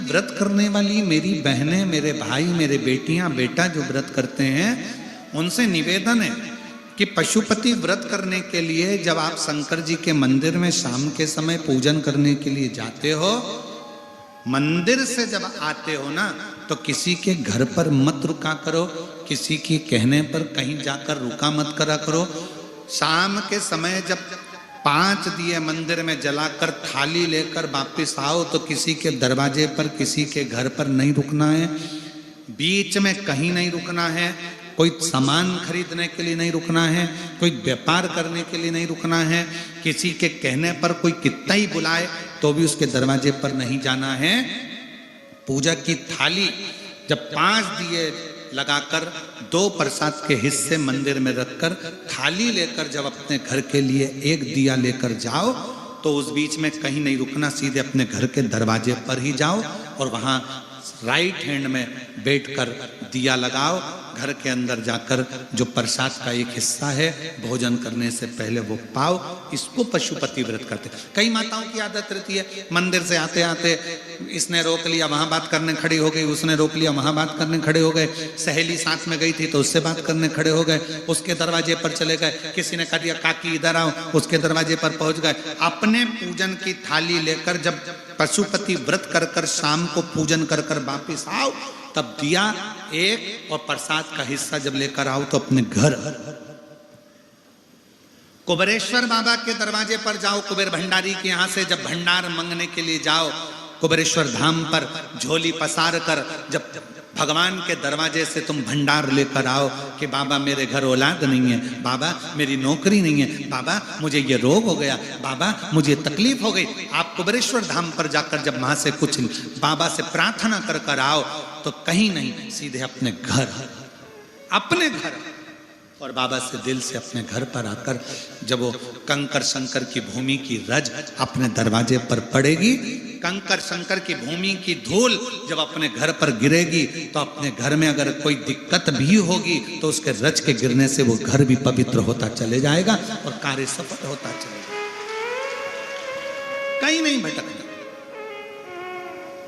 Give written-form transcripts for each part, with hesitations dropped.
व्रत करने वाली मेरी बहनें, मेरे भाई, मेरे बेटियां, बेटा जो व्रत करते हैं, उनसे निवेदन है कि पशुपति व्रत करने के लिए जब आप शंकर जी के मंदिर में शाम के समय पूजन करने के लिए जाते हो, मंदिर से जब आते हो ना, तो किसी के घर पर मत रुका करो, किसी के कहने पर कहीं जाकर रुका मत करा करो। शाम के समय जब 5 दिए मंदिर में जलाकर थाली लेकर वापिस आओ, तो किसी के दरवाजे पर, किसी के घर पर नहीं रुकना है, बीच में कहीं नहीं रुकना है, कोई सामान खरीदने के लिए नहीं रुकना है, कोई व्यापार करने के लिए नहीं रुकना है, किसी के कहने पर कोई कितना ही बुलाए तो भी उसके दरवाजे पर नहीं जाना है। पूजा की थाली जब 5 दिए लगाकर 2 प्रसाद के हिस्से मंदिर में रखकर थाली लेकर जब अपने घर के लिए 1 दिया लेकर जाओ, तो उस बीच में कहीं नहीं रुकना, सीधे अपने घर के दरवाजे पर ही जाओ और वहां राइट हैंड में बैठकर दिया लगाओ। घर के अंदर जाकर जो प्रसाद का एक हिस्सा है भोजन करने से पहले वो पाओ। इसको पशुपति व्रत करते। कई माताओं की आदत रहती है, मंदिर से आते आते इसने रोक लिया, वहां बात करने खड़ी हो गई, उसने रोक लिया, वहां बात करने खड़े हो गए, सहेली साथ में गई थी तो उससे बात करने खड़े हो गए, उसके दरवाजे पर चले गए, किसी ने कह दिया काकी इधर आओ, उसके दरवाजे पर पहुंच गए। अपने पूजन की थाली लेकर जब पशुपति व्रत कर कर शाम को पूजन कर कर वापिस आओ, तब दिया एक और प्रसाद का हिस्सा जब लेकर आओ तो अपने घर कुबेरेश्वर बाबा के दरवाजे पर जाओ, कुबेर भंडारी के यहां से जब भंडार मांगने के लिए जाओ, कुबेरेश्वर धाम पर झोली पसार कर जब भगवान के दरवाजे से तुम भंडार लेकर आओ कि बाबा मेरे घर औलाद नहीं है, बाबा मेरी नौकरी नहीं है, बाबा मुझे ये रोग हो गया, बाबा मुझे तकलीफ हो गई। आप कुबेरेश्वर धाम पर जाकर जब वहां से कुछ बाबा से प्रार्थना कर कर आओ, तो कहीं नहीं, सीधे अपने घर, अपने घर, और बाबा से दिल से अपने घर पर आकर जब वो कंकर शंकर की भूमि की रज अपने दरवाजे पर पड़ेगी, कंकर शंकर की भूमि की धूल जब अपने घर पर गिरेगी, तो अपने घर में अगर कोई दिक्कत भी होगी तो उसके रज के गिरने से वो घर भी पवित्र होता चले जाएगा और कार्य सफल होता चले जाएगा। कहीं नहीं भटकना।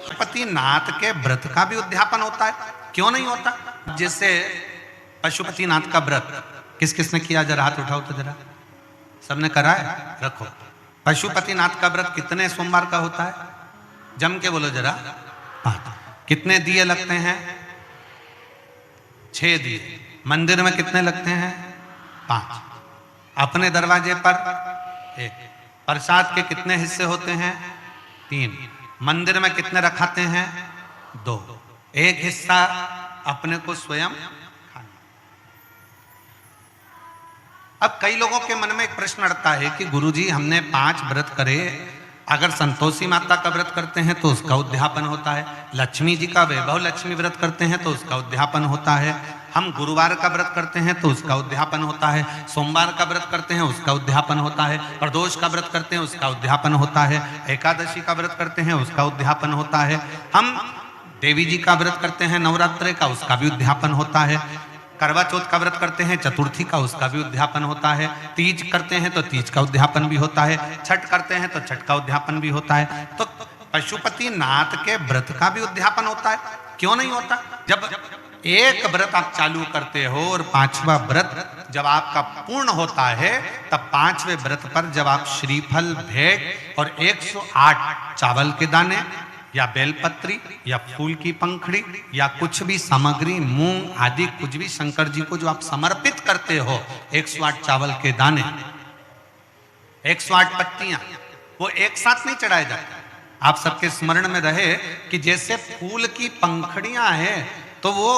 पशुपतिनाथ के व्रत का भी उद्यापन होता है, क्यों नहीं होता? जैसे पशुपतिनाथ का व्रत किस किस ने किया? जरा हाथ उठाओ तो जरा। सबने करा है? रखो। पशुपतिनाथ का व्रत कितने सोमवार का होता है? जम के बोलो जरा। 5। कितने दिए लगते हैं? 6 दिए। मंदिर में कितने लगते हैं? 5। अपने दरवाजे पर 1। प्रसाद के कितने हिस्से होते हैं? 3। मंदिर में कितने रखाते हैं? 2। 1 हिस्सा अपने को स्वयं खाना। अब कई लोगों के मन में एक प्रश्न अड़ता है कि गुरुजी हमने 5 व्रत करे, अगर संतोषी माता का व्रत करते हैं तो उसका उद्यापन होता है, लक्ष्मी जी का वैभव लक्ष्मी व्रत करते हैं तो उसका उद्यापन होता है, हम गुरुवार का व्रत करते हैं तो उसका उद्यापन होता है, सोमवार का व्रत करते हैं उसका उद्यापन होता है, प्रदोष का व्रत करते हैं उसका उद्यापन होता है, एकादशी का व्रत करते हैं उसका उद्यापन होता है, हम देवी जी का व्रत करते हैं नवरात्रि का, उसका भी उद्यापन होता है, करवा चौथ का व्रत करते हैं चतुर्थी का, उसका भी उद्यापन होता है, तीज करते हैं तो तीज का उद्यापन भी होता है, छठ करते हैं तो छठ का उद्यापन भी होता है। तो पशुपतिनाथ के व्रत का भी उद्यापन होता है, क्यों नहीं होता? जब एक व्रत आप चालू करते हो और 5वां व्रत जब आपका पूर्ण होता है, तब 5वें व्रत पर जब आप श्रीफल, भेंट और 108 चावल के दाने या बेलपत्री या फूल की पंखड़ी या कुछ भी सामग्री, मूंग आदि कुछ भी शंकर जी को जो आप समर्पित करते हो, 108 चावल के दाने, 108 पत्तियां, वो एक साथ नहीं चढ़ाए जाते। आप सबके स्मरण में रहे कि जैसे फूल की पंखड़ियां हैं तो वो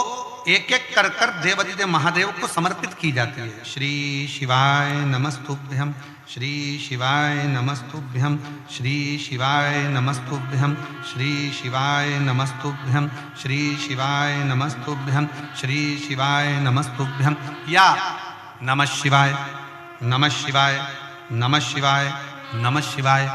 एक एक कर कर देवादिदेव महादेव को समर्पित की जाती है। श्री शिवाय नमस्तुभ्यम, श्री शिवाय नमस्तुभ्यम, श्री शिवाय नमस्तुभ्यम, श्री शिवाय नमस्तुभ्यम, श्री शिवाय नमस्तुभ्यम, श्री शिवाय नमस्तुभ्यम, या नमः शिवाय, नमः शिवाय, नमः शिवाय, नमः शिवाय।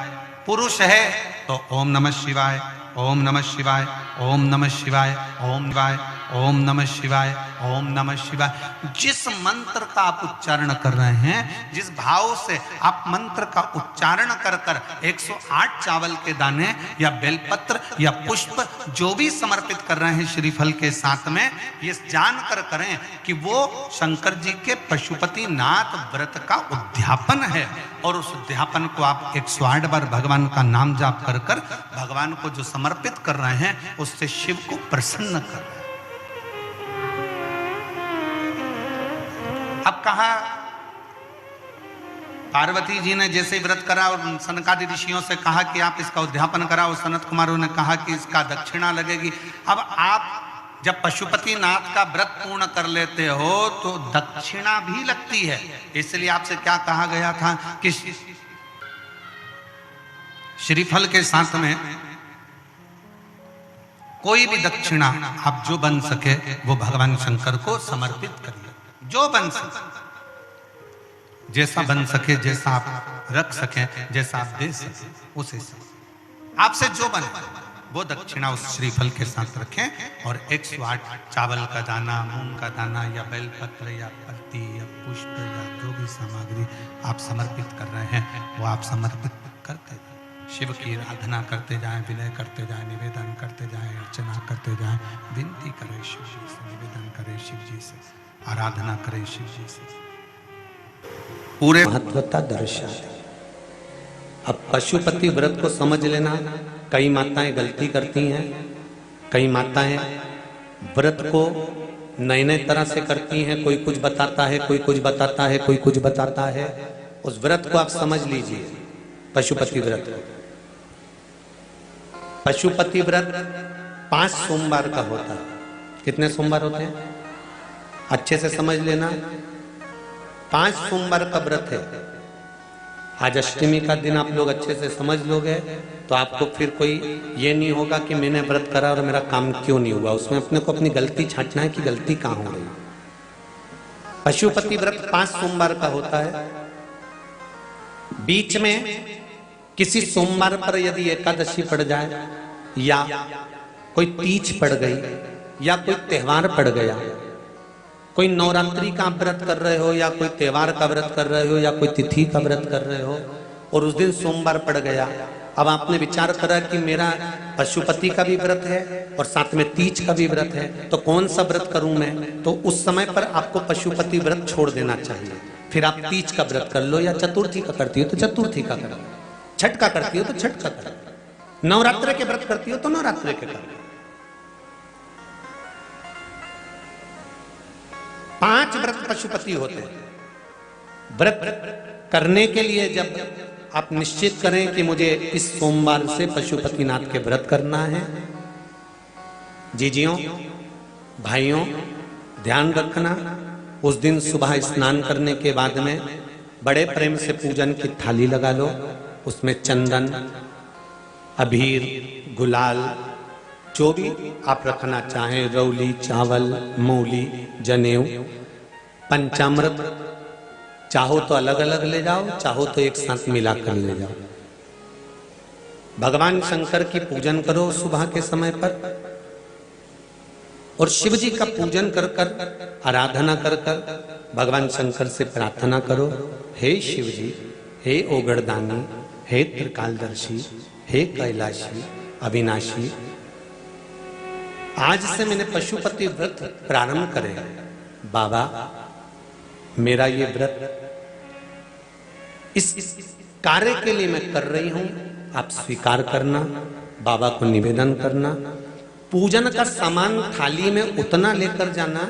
पुरुष है तो ओम नमः शिवाय, ओम नमः शिवाय, ओम नमः शिवाय, ओम शिवाय, ओम नमः शिवाय, ओम नमः शिवाय। जिस मंत्र का आप उच्चारण कर रहे हैं, जिस भाव से आप मंत्र का उच्चारण कर कर 108 चावल के दाने या बेलपत्र या पुष्प जो भी समर्पित कर रहे हैं श्रीफल के साथ में, ये जानकर करें कि वो शंकर जी के पशुपति नाथ व्रत का उद्यापन है। और उस उद्यापन को आप 108 बार भगवान का नाम जाप कर कर भगवान को जो समर्पित कर रहे हैं, उससे शिव को प्रसन्न कर रहे हैं। अब कहा पार्वती जी ने जैसे व्रत करा और सनकादि ऋषियों से कहा कि आप इसका उद्यापन कराओ, सनत कुमारों ने कहा कि इसका दक्षिणा लगेगी। अब आप जब पशुपति नाथ का व्रत पूर्ण कर लेते हो तो दक्षिणा भी लगती है। इसलिए आपसे क्या कहा गया था कि श्रीफल के साथ में कोई भी दक्षिणा आप जो बन सके वो भगवान शंकर को समर्पित करिए, जो बन सके, जैसा बन सके, जैसा आप रख सके, जैसा आप दे सके, उसे आपसे जो बने वो दक्षिणा उस श्रीफल के साथ रखें। और 108 चावल का दाना, मूंग का दाना या बेलपत्र या पत्ती या पुष्प या जो भी सामग्री आप समर्पित कर रहे हैं वो आप समर्पित करते जाएं। शिव की आराधना करते जाएं, विनय करते जाएं, निवेदन करते जाएं, अर्चना करते जाएं, विनती करें शिव जी से, निवेदन करें शिव जी से, आराधना करें शिव जी से। पूरे महत्वता दर्शा। अब पशुपति व्रत को समझ लेना। कई माताएं गलती करती हैं, कई माताएं व्रत को नए नए तरह से करती हैं। कोई कुछ बताता है, कोई कुछ बताता है, कोई कुछ बताता है। उस व्रत को आप समझ लीजिए, पशुपति व्रत। पशुपति व्रत 5 सोमवार का होता है। कितने सोमवार होते हैं? अच्छे से समझ लेना, 5 सोमवार का व्रत है। आज अष्टमी का दिन आप लोग अच्छे से समझ लोगे तो आपको फिर कोई ये नहीं होगा कि मैंने व्रत करा और मेरा काम क्यों नहीं हुआ। उसमें अपने को अपनी गलती छांटना है कि गलती कहाँ हो रही। पशुपति व्रत 5 सोमवार का होता है। बीच में किसी सोमवार पर यदि एकादशी पड़ जाए या कोई तीज पड़ गई या कोई त्योहार पड़ गया, कोई नवरात्रि का व्रत कर रहे हो या कोई त्योहार का व्रत कर रहे हो या कोई तिथि का व्रत कर रहे हो और उस दिन सोमवार पड़ गया, अब आपने विचार करा कि मेरा पशुपति का भी व्रत है और साथ में तीज का भी व्रत है, तो कौन सा व्रत करूं मैं? तो उस समय पर आपको पशुपति व्रत छोड़ देना चाहिए। फिर आप तीज का व्रत कर लो या चतुर्थी का करती हो तो चतुर्थी का करो, छठ का करती हो तो छठ का करो, नवरात्र के व्रत करती हो तो नवरात्र के करो। 5 व्रत पशुपति होते हैं। व्रत करने के लिए जब आप निश्चित करें कि मुझे इस सोमवार से पशुपतिनाथ के व्रत करना है, जीजियों भाइयों ध्यान रखना, उस दिन सुबह स्नान करने के बाद में बड़े प्रेम से पूजन की थाली लगा लो। उसमें चंदन, अबीर, गुलाल, जो भी आप रखना चाहें, रौली, चावल, मूली, जनेऊ, पंचामृत, चाहो तो अलग अलग ले जाओ, चाहो तो एक साथ मिलाकर ले जाओ। भगवान शंकर की पूजन करो सुबह के समय पर और शिव जी का पूजन कर कर, आराधना कर कर भगवान शंकर से प्रार्थना करो, हे शिव जी, हे ओगड़दानी, हे त्रिकालदर्शी, हे कैलाशी, अविनाशी, आज से मैंने पशुपति व्रत प्रारंभ करे। बाबा मेरा ये व्रत इस कार्य के लिए मैं कर रही हूं, आप स्वीकार करना, बाबा को निवेदन करना। पूजन का सामान थाली में उतना लेकर जाना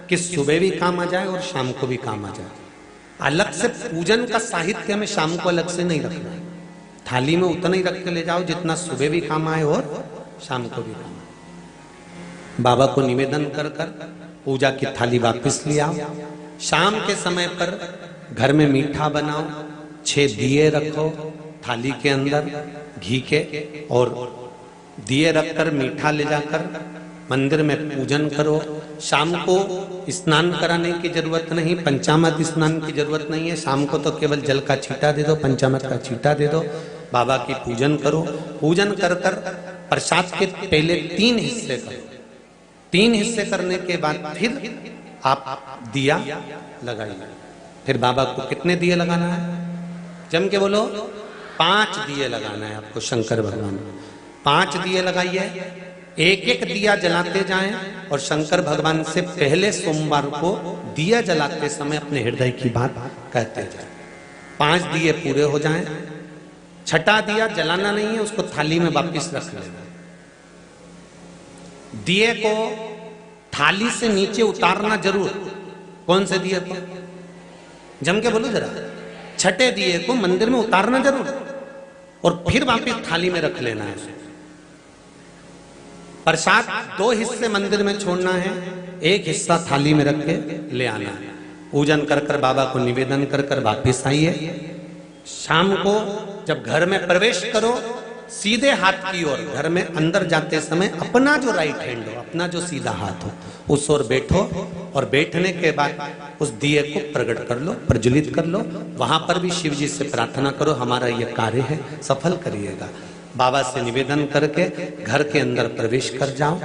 कि सुबह भी काम आ जाए और शाम को भी काम आ जाए। अलग से पूजन का साहित्य में शाम को अलग से नहीं रखना, थाली में उतना ही रख के ले जाओ जितना सुबह भी काम आए और शाम को भी काम आए। बाबा को निवेदन कर कर पूजा की थाली वापस ले आओ। शाम के समय पर घर में मीठा बनाओ, 6 दिए रखो थाली के अंदर घी के, और दिए रखकर मीठा ले जाकर मंदिर में पूजन करो। शाम को स्नान कराने की जरूरत नहीं, पंचामृत स्नान की जरूरत नहीं है। शाम को तो केवल जल का छींटा दे दो, पंचामृत का छींटा दे दो, बाबा की पूजन करो। पूजन कर कर प्रसाद के पहले 3 हिस्से करो। 3 हिस्से करने के बाद फिर आप दिया लगाइए। फिर बाबा को कितने दिए लगाना है? जम के बोलो, 5 दिए लगाना है आपको शंकर भगवान को। 5 दिए लगाइए, एक एक दिया जलाते जाएं और शंकर भगवान से पहले सोमवार को दिया जलाते समय अपने हृदय की बात कहते जाएं। 5 दिए पूरे हो जाएं, छठा दिया जलाना नहीं है, उसको थाली में वापिस रख लेना। दिए को थाली से नीचे उतारना जरूर। कौन से दिए को? जम के बोलो जरा। छठे दिए को मंदिर में उतारना जरूर और फिर वापिस थाली में रख लेना है। प्रसाद 2 हिस्से मंदिर में छोड़ना है, 1 हिस्सा थाली में रख के ले आना है। पूजन कर कर बाबा को निवेदन कर कर वापिस आइए। शाम को जब घर में प्रवेश करो, सीधे हाथ की ओर, घर में अंदर जाते समय अपना जो राइट हैंड हो, अपना जो सीधा हाथ हो, उस ओर बैठो और बैठने के बाद उस दिए को प्रकट कर लो, प्रज्वलित कर लो। वहां पर भी शिव जी से प्रार्थना करो, हमारा यह कार्य है, सफल करिएगा। बाबा से निवेदन करके घर के अंदर प्रवेश कर जाओ।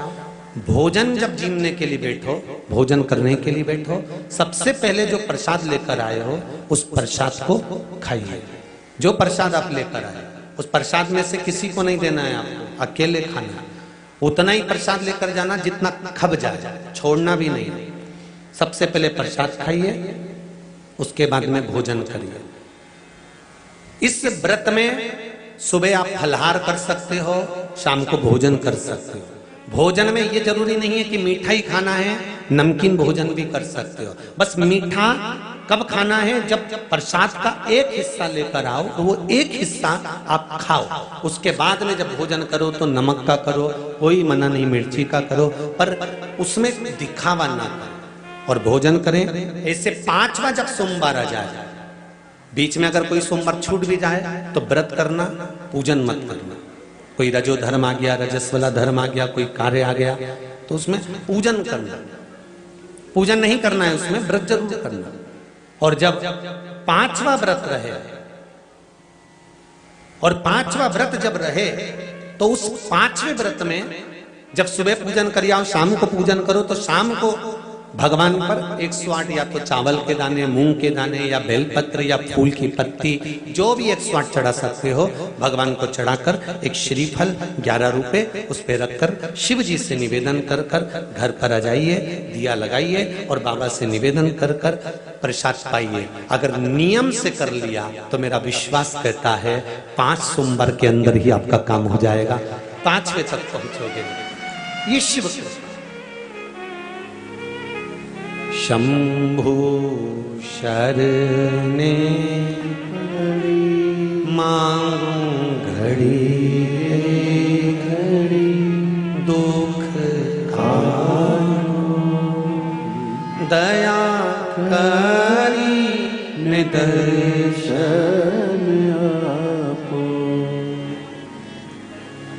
भोजन जब जीमने के लिए बैठो, भोजन करने के लिए बैठो, सबसे पहले जो प्रसाद लेकर आए हो उस प्रसाद को खाइए। जो प्रसाद आप लेकर आए उस प्रसाद में से किसी को नहीं देना है आपको, अकेले खाना है। उतना ही प्रसाद लेकर जाना जितना खब जाए, छोड़ना भी नहीं। सबसे पहले प्रसाद खाइए, उसके बाद में भोजन करिए। इस व्रत में सुबह आप फलहार कर सकते हो, शाम को भोजन कर सकते हो। भोजन में ये जरूरी नहीं है कि मीठा ही खाना है, नमकीन भोजन भी कर सकते हो। बस मीठा कब खाना है? जब प्रसाद का एक हिस्सा लेकर आओ तो वो एक हिस्सा आप खाओ। उसके बाद में जब भोजन करो तो नमक का करो, कोई मना नहीं, मिर्ची का करो, पर उसमें दिखावा ना करो और भोजन करें। ऐसे 5वां जब सोमवार आ जाए, बीच में अगर कोई सोमवार छूट भी जाए तो व्रत करना, पूजन मत करना। कोई रजो धर्म आ गया, रजस्वला धर्म आ गया, कोई कार्य आ गया तो उसमें पूजन करना। पूजन नहीं करना है, उसमें व्रत जरूर करना। और जब 5वां व्रत रहे और 5वां व्रत जब रहे तो उस 5वें व्रत में जब सुबह पूजन कर आओ, शाम को पूजन करो, तो शाम को भगवान पर 108 या तो चावल के दाने, मूंग के दाने या बेलपत्र या फूल की पत्ती, जो भी 108 चढ़ा सकते हो भगवान को चढ़ाकर एक श्रीफल 11 रुपए उस पे रखकर शिव जी से निवेदन कर कर घर पर आ जाइए, दिया लगाइए और बाबा से निवेदन कर कर प्रसाद पाइए। अगर नियम से कर लिया तो मेरा विश्वास कहता है 5 सोमवार के अंदर ही आपका काम हो जाएगा, 5वें तक पहुंचोगे। ये शिव शंभु शरणे मांगू घड़ी घड़ी दुख दया करी निदर्शन आपो।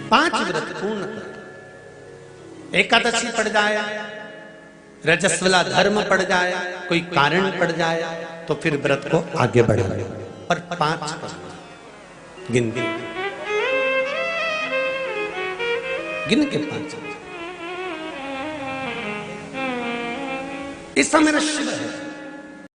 5 व्रत पूर्ण कर, एकादशी पड़ जाए, रजस्वला धर्म पड़ जाए, कोई कारण पड़ जाए तो फिर व्रत को आगे बढ़ा लो, पर 5 गिन के 5। ऐसा मेरा शिव है।